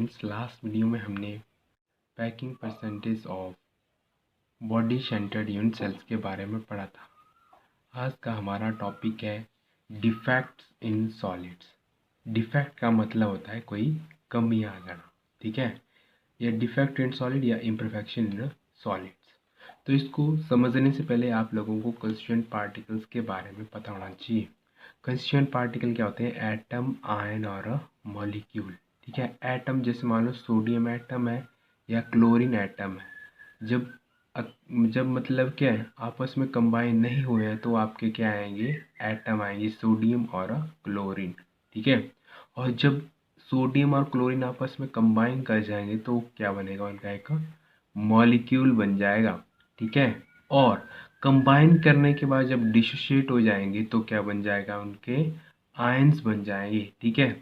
Friends, last video में हमने packing percentage of body centred unit cells के बारे में पढ़ा था। आज का हमारा टॉपिक है डिफेक्ट्स इन सॉलिड्स। डिफेक्ट का मतलब होता है कोई कमी आ जाना, ठीक है। या डिफेक्ट इन सॉलिड या इम्परफेक्शन इन सॉलिड्स। तो इसको समझने से पहले आप लोगों को कंस्टिट्यूएंट पार्टिकल्स के बारे में पता होना चाहिए। कंस्टिट्यूएंट पार्टिकल क्या होते हैं? एटम, आयन और मॉलिक्यूल, ठीक है। एटम जैसे मान लो सोडियम एटम है या क्लोरीन एटम है। जब मतलब क्या है, आपस में कंबाइन नहीं हुए हैं तो आपके क्या आएंगे? एटम आएंगे, सोडियम और क्लोरीन, ठीक है। और जब सोडियम और क्लोरीन आपस में कंबाइन कर जाएंगे तो क्या बनेगा? उनका एक मॉलिक्यूल बन जाएगा, ठीक है। और कंबाइन करने के बाद जब डिसोशिएट हो जाएंगे तो क्या बन जाएगा? उनके आयंस बन जाएंगे, ठीक है।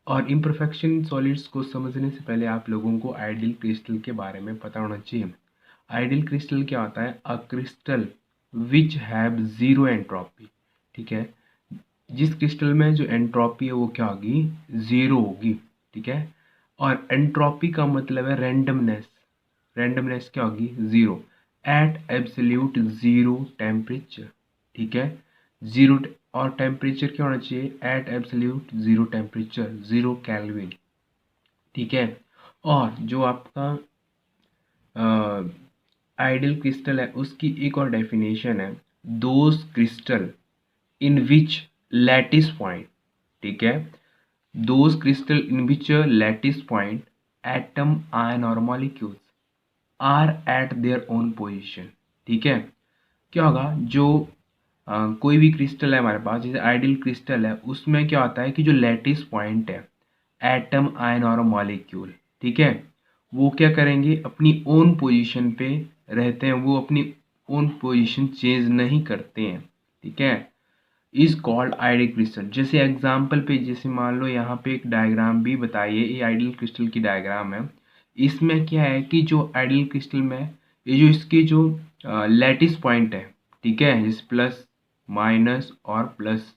और इम्परफेक्शन सॉलिड्स को समझने से पहले आप लोगों को आइडियल क्रिस्टल के बारे में पता होना चाहिए। आइडियल क्रिस्टल क्या होता है? A crystal which have zero entropy, ठीक है। जिस क्रिस्टल में जो एंट्रोपी है वो क्या होगी? जीरो होगी, ठीक है। और एंट्रोपी का मतलब है रैंडमनेस। रैंडमनेस क्या होगी? Zero at absolute zero temperature, ठीक है। जीरो और टेम्परेचर क्या होना चाहिए? At absolute zero temperature, zero kelvin, ठीक है। और जो आपका आइडियल क्रिस्टल है उसकी एक और डेफिनेशन है, those crystal in which lattice point, ठीक है। Those crystal in which lattice point atom, ion और molecules are at their own position, ठीक है। क्या होगा? जो कोई भी क्रिस्टल है हमारे पास, जैसे आइडियल क्रिस्टल है, उसमें क्या होता है कि जो लैटिस पॉइंट है एटम, आयन और मॉलिक्यूल, ठीक है, वो क्या करेंगे? अपनी ओन पोजीशन पे रहते हैं, वो अपनी ओन पोजीशन चेंज नहीं करते हैं, ठीक है। Is called ideal crystal. जैसे एग्जांपल पे, जैसे मान लो यहाँ पे एक डायग्राम भी बताइए, ये आइडियल क्रिस्टल की डायग्राम है। इसमें क्या है कि जो आइडियल क्रिस्टल में ये जो इसके जो लैटिस पॉइंट है, ठीक है, जैसे प्लस, माइनस और प्लस,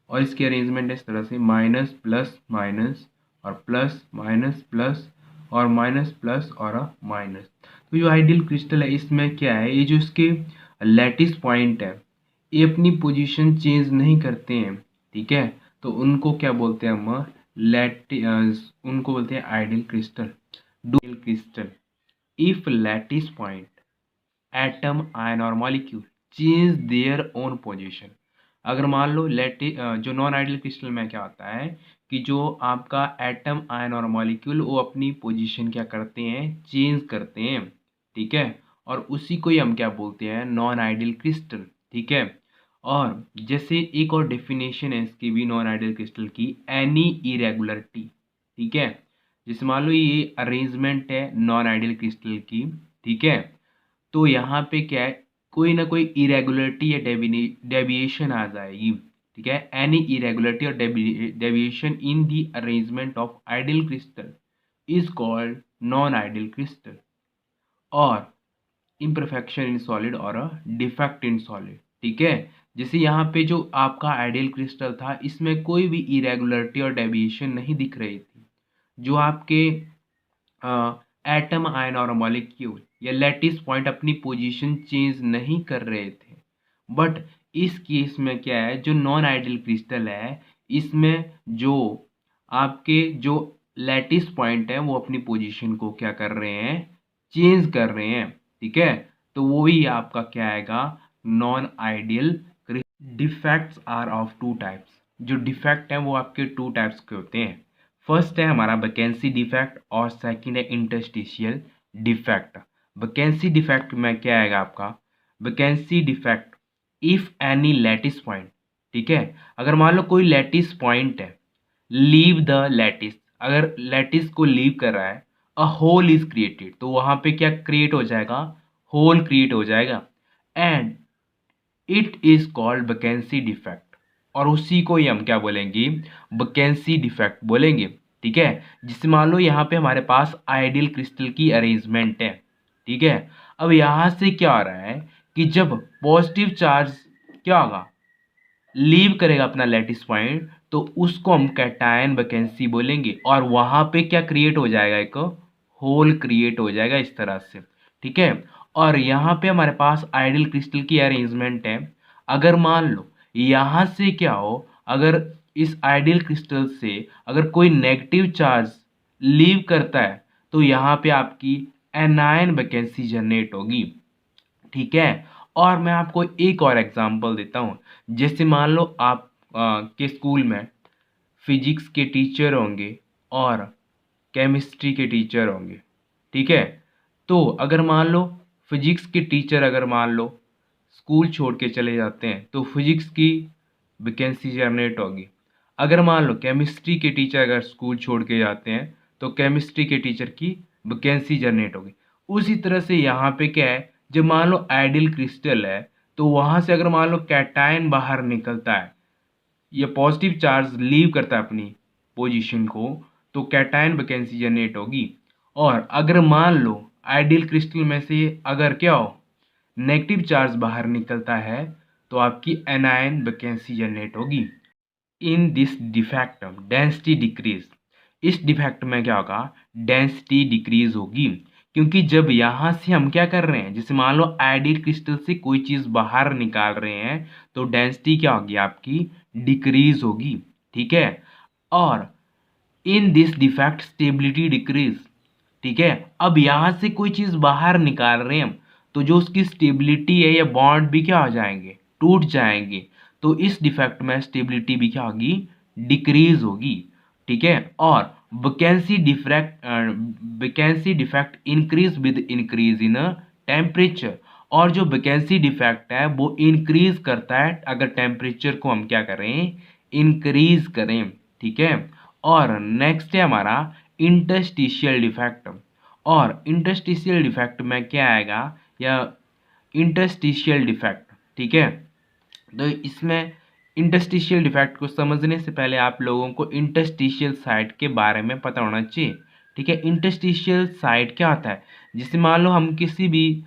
और इसकी अरेंजमेंट इस तरह से माइनस प्लस माइनस और प्लस माइनस प्लस और माइनस प्लस और माइनस। तो जो आइडियल क्रिस्टल है इसमें क्या है, ये जो इसके लैटिस पॉइंट है ये अपनी पोजीशन चेंज नहीं करते हैं, ठीक है। तो उनको क्या बोलते हैं हम? उनको बोलते हैं ideal crystal. Dual crystal if lattice point atom, ion और molecule change their own position. अगर मान लो जो नॉन आइडियल क्रिस्टल में क्या होता है कि जो आपका एटम, आयन और मॉलिक्यूल वो अपनी पोजीशन क्या करते हैं? चेंज करते हैं, ठीक है। और उसी को ही हम क्या बोलते हैं? नॉन आइडियल क्रिस्टल, ठीक है। और जैसे एक और डेफिनेशन है इसकी भी नॉन आइडियल क्रिस्टल की, एनी इरेगुलरिटी, ठीक है। जैसे मान लो ये अरेंजमेंट है नॉन आइडियल क्रिस्टल की, ठीक है। तो यहाँ पे क्या है? कोई ना कोई इरेगुलरिटी या डेविएशन आ जाएगी, ठीक है। एनी इरेगुलरिटी और deviation in the arrangement of ideal crystal is called non ideal crystal. और इम्परफेक्शन इन सॉलिड और डिफेक्ट इन सॉलिड, ठीक है। जैसे यहाँ पे जो आपका आइडियल क्रिस्टल था इसमें कोई भी इरेगुलरिटी और डेविएशन नहीं दिख रही थी। जो आपके एटम, आयन और मॉलिक्यूल या लैटिस पॉइंट अपनी पोजीशन चेंज नहीं कर रहे थे। बट इस केस में क्या है, जो नॉन आइडियल क्रिस्टल है इसमें जो आपके जो लैटिस पॉइंट है वो अपनी पोजीशन को क्या कर रहे हैं? चेंज कर रहे हैं, ठीक है। तो वो ही आपका क्या आएगा? Non ideal. Defects are of two types. जो डिफेक्ट है वो आपके टू टाइप्स के होते हैं। फर्स्ट है हमारा वैकेंसी डिफेक्ट और सेकंड है इंटरस्टिशियल डिफेक्ट। वैकेंसी डिफेक्ट में क्या आएगा आपका? Vacancy defect if any lattice point, ठीक है। अगर मान लो कोई लैटिस पॉइंट है, लीव द लैटिस, अगर लैटिस को लीव कर रहा है, अ होल इज क्रिएटेड, तो वहां पे क्या क्रिएट हो जाएगा? होल क्रिएट हो जाएगा। And it is called vacancy defect. और उसी को ही हम क्या बोलेंगे? वैकेंसी डिफेक्ट बोलेंगे, ठीक है। जिससे मान लो यहाँ पे हमारे पास आइडियल क्रिस्टल की अरेंजमेंट है, ठीक है। अब यहाँ से क्या हो रहा है कि जब पॉजिटिव चार्ज क्या होगा? लीव करेगा अपना लैटिस पॉइंट, तो उसको हम कैटायन वैकेंसी बोलेंगे, और वहां पे क्या क्रिएट हो जाएगा, एक होल क्रिएट हो जाएगा इस तरह से। ठीक है। और यहाँ पे हमारे पास आइडियल क्रिस्टल की अरेंजमेंट है। अगर मान लो यहाँ से क्या हो, अगर इस आइडियल क्रिस्टल से अगर कोई नेगेटिव चार्ज लीव करता है, तो यहाँ पे आपकी एनायन वैकेंसी जनरेट होगी। ठीक है। और मैं आपको एक और एग्जांपल देता हूँ। जैसे मान लो आप के स्कूल में फिजिक्स के टीचर होंगे और केमिस्ट्री के टीचर होंगे। ठीक है। तो अगर मान लो फिजिक्स के टीचर अगर मान लो स्कूल छोड़ के चले जाते हैं, तो फिजिक्स की वैकेंसी जनरेट होगी। अगर मान लो केमिस्ट्री के टीचर अगर स्कूल छोड़ के जाते हैं, तो केमिस्ट्री के टीचर की वैकेंसी जनरेट होगी। उसी तरह से यहाँ पे क्या है, जब मान लो आइडियल क्रिस्टल है, तो वहां से अगर मान लो कैटायन बाहर निकलता है, ये पॉजिटिव चार्ज लीव करता है अपनी पोजीशन को, तो कैटायन वैकेंसी जनरेट होगी। और अगर मान लो आइडियल क्रिस्टल में से अगर क्या हो, नेगेटिव चार्ज बाहर निकलता है, तो आपकी एनायन वैकेंसी जनरेट होगी। In this defect density decrease, इस डिफेक्ट में क्या होगा, डेंसिटी डिक्रीज होगी। क्योंकि जब यहाँ से हम क्या कर रहे हैं, जैसे मान लो आइडियल क्रिस्टल से कोई चीज़ बाहर निकाल रहे हैं, तो डेंसिटी क्या होगी आपकी, डिक्रीज होगी। ठीक है। और in this defect stability decrease. ठीक है। अब यहाँ से कोई चीज़ बाहर निकाल रहे हैं हम, तो जो उसकी स्टेबिलिटी है या बॉन्ड भी क्या हो जाएंगे, टूट जाएंगे। तो इस डिफेक्ट में स्टेबिलिटी भी क्या होगी, डिक्रीज होगी। ठीक है। और vacancy defect increase with increase in temperature. और जो वैकेंसी डिफेक्ट है वो इंक्रीज करता है अगर टेम्परेचर को हम क्या करें, इंक्रीज करें। ठीक है। और नेक्स्ट है हमारा इंटरस्टिशियल डिफेक्ट। और इंटरस्टिशियल डिफेक्ट में क्या आएगा, या इंटरस्टिशियल डिफेक्ट। ठीक है। तो इसमें इंटरस्टिशियल डिफेक्ट को समझने से पहले आप लोगों को इंटरस्टिशियल साइट के बारे में पता होना चाहिए। ठीक है। इंटरस्टिशियल साइट क्या होता है, जैसे मान लो हम किसी भी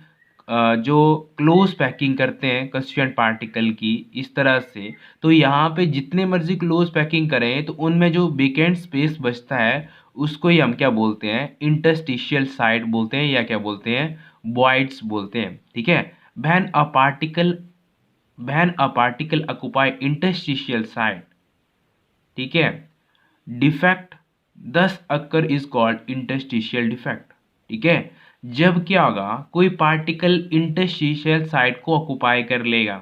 जो क्लोज पैकिंग करते हैं कंस्टिट्यूएंट पार्टिकल की इस तरह से, तो यहाँ पे जितने मर्जी क्लोज पैकिंग करें, तो उनमें जो वेकेंट स्पेस बचता है, उसको ही हम क्या बोलते हैं, इंटरस्टिशियल साइट बोलते हैं, या क्या बोलते हैं, वॉइड्स बोलते हैं। ठीक है। When a particle when a particle occupy interstitial site, ठीक है, डिफेक्ट दस occur is called interstitial defect. ठीक है। जब क्या होगा, कोई पार्टिकल इंटरस्टिशियल साइट को ऑक्युपाई कर लेगा।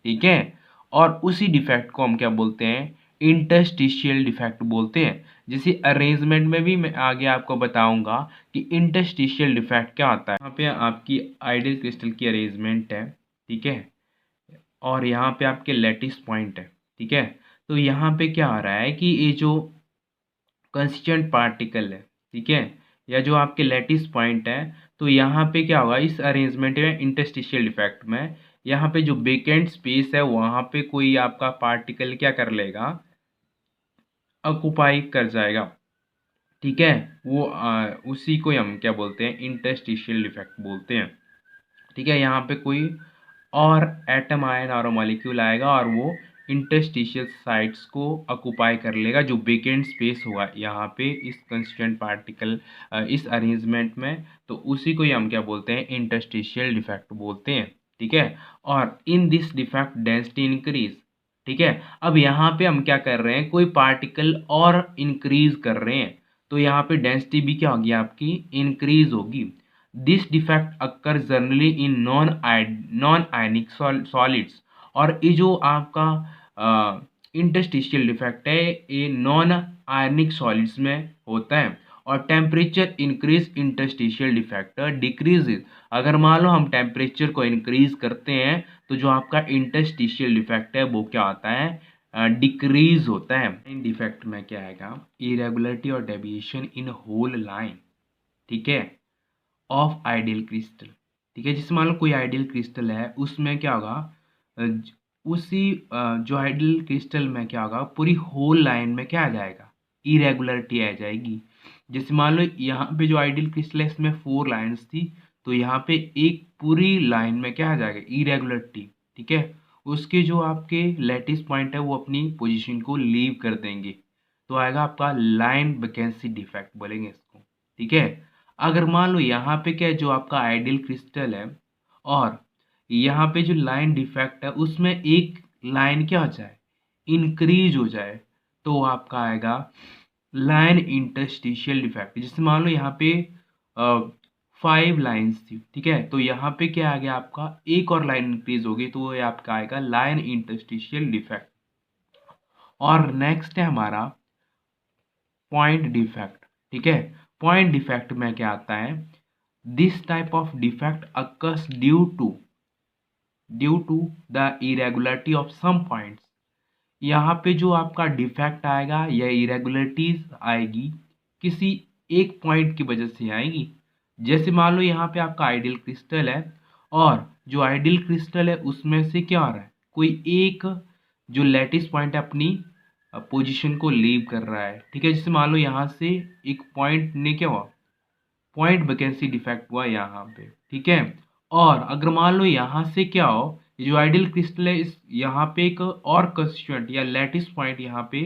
ठीक है। और उसी डिफेक्ट को हम क्या बोलते हैं, इंटरस्टिशियल डिफेक्ट बोलते हैं। जैसे अरेंजमेंट में भी मैं आगे आपको बताऊंगा कि इंटरस्टिशियल डिफेक्ट क्या होता है। यहाँ पे आपकी आइडियल क्रिस्टल की अरेंजमेंट है। ठीक है। और यहाँ पे आपके लैटिस पॉइंट है। ठीक है। तो यहाँ पे क्या आ रहा है कि ये जो कंस्टिट्यूएंट पार्टिकल है, ठीक है, या जो आपके लैटिस पॉइंट है, तो यहाँ पे क्या होगा, इस अरेंजमेंट में इंटरस्टिशियल डिफेक्ट में यहाँ पे जो वेकेंट स्पेस है वहाँ पे कोई आपका पार्टिकल क्या कर लेगा, ऑक्युपाई कर जाएगा। ठीक है। वो उसी को हम क्या बोलते हैं, इंटरस्टिशियल डिफेक्ट बोलते हैं। ठीक है। यहाँ पे कोई और एटम आयन और मॉलिक्यूल आएगा और वो इंटरस्टिशियल साइट्स को ऑक्युपाई कर लेगा, जो वेकेंट स्पेस होगा यहाँ पे इस कंस्टिट्यूएंट पार्टिकल इस अरेंजमेंट में, तो उसी को ही हम क्या बोलते हैं, इंटरस्टिशियल डिफेक्ट बोलते हैं। ठीक है। और in this defect density increase. ठीक है। अब यहाँ पे हम क्या कर रहे हैं, कोई पार्टिकल और इंक्रीज कर रहे हैं, तो यहाँ पे डेंसिटी भी क्या होगी आपकी, इंक्रीज होगी। This defect occur generally in non ionic solids. और ये जो आपका इंटरस्टिशियल डिफेक्ट है, ये नॉन आयनिक सॉलिड्स में होता है। और temperature increase interstitial defect decreases. अगर मान लो हम टेम्परेचर को इंक्रीज करते हैं, तो जो आपका इंटरस्टिशियल डिफेक्ट है वो क्या होता है, डिक्रीज होता है। इन डिफेक्ट में क्या आएगा, इरेगुलरिटी और डेविएशन इन होल लाइन। ठीक है। Of ideal crystal. ठीक है। जैसे मान लो कोई आइडियल क्रिस्टल है, उसमें क्या होगा, उसी जो आइडियल क्रिस्टल में क्या होगा, पूरी होल लाइन में क्या आ जाएगा, इरेगुलरिटी आ जाएगी। जैसे मान लो यहाँ पे जो आइडियल क्रिस्टल है इसमें 4 लाइंस थी, तो यहाँ पे एक पूरी लाइन में क्या आ जाएगा, इरेगुलरिटी। ठीक है। उसके जो आपके लैटिस पॉइंट है वो अपनी पोजीशन को लीव कर देंगे, तो आएगा आपका लाइन वैकेंसी डिफेक्ट बोलेंगे इसको। ठीक है, अगर मान लो यहाँ पे क्या है, जो आपका आइडियल क्रिस्टल है और यहाँ पे जो लाइन डिफेक्ट है उसमें एक लाइन क्या हो जाए, इंक्रीज हो जाए, तो आपका आएगा लाइन इंटरस्टिशियल डिफेक्ट। जैसे मान लो यहाँ पे 5 लाइन्स थी, ठीक है, तो यहाँ पे क्या आ गया आपका, एक और लाइन इंक्रीज होगी, तो वो आपका आएगा लाइन इंटरस्टिशियल डिफेक्ट। और नेक्स्ट है हमारा पॉइंट डिफेक्ट। ठीक है, पॉइंट डिफेक्ट में क्या आता है, this type of defect occurs due to the irregularity of some points. यहाँ पे जो आपका डिफेक्ट आएगा या इरेगुलरिटीज आएगी किसी एक पॉइंट की वजह से आएगी। जैसे मान लो यहाँ पे आपका आइडियल क्रिस्टल है और जो आइडियल क्रिस्टल है उसमें से क्या हो रहा है, कोई एक जो लैटिस पॉइंट है अपनी पोजीशन को लीव कर रहा है। ठीक है, जैसे मान लो यहाँ से एक पॉइंट ने क्या हुआ, पॉइंट वैकेंसी डिफेक्ट हुआ यहाँ पे। ठीक है, और अगर मान लो यहाँ से क्या हो, जो आइडियल क्रिस्टल है इस यहाँ पे एक और कंस्टिट्यूएंट या लैटिस पॉइंट यहाँ पे,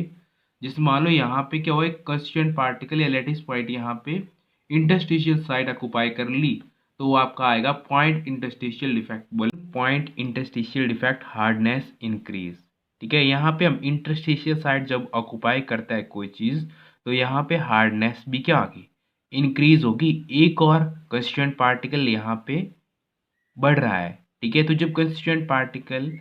जैसे मान लो यहाँ पे क्या हो, एक कंस्टिट्यूएंट पार्टिकल या लैटिस पॉइंट यहाँ पे इंटरस्टिशियल साइड ऑक्युपाई कर ली, तो वो आपका आएगा पॉइंट इंटरस्टिशियल डिफेक्ट। बोल point interstitial defect hardness increase. ठीक है, यहाँ पे हम इंटरस्टिशियल साइड जब ऑक्युपाई करता है कोई चीज़, तो यहाँ पे हार्डनेस भी क्या होगी, इंक्रीज होगी, एक और कंस्टिट्यूएंट पार्टिकल यहाँ पे बढ़ रहा है। ठीक है, तो जब कंस्टिट्यूएंट पार्टिकल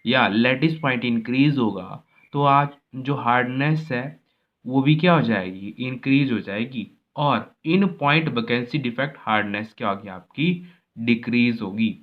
या लैटिस पॉइंट इंक्रीज होगा तो आज जो हार्डनेस है वो भी क्या हो जाएगी, इंक्रीज हो जाएगी, और इन पॉइंट वैकेंसी डिफेक्ट हार्डनेस क्या होगी आपकी, डिक्रीज होगी।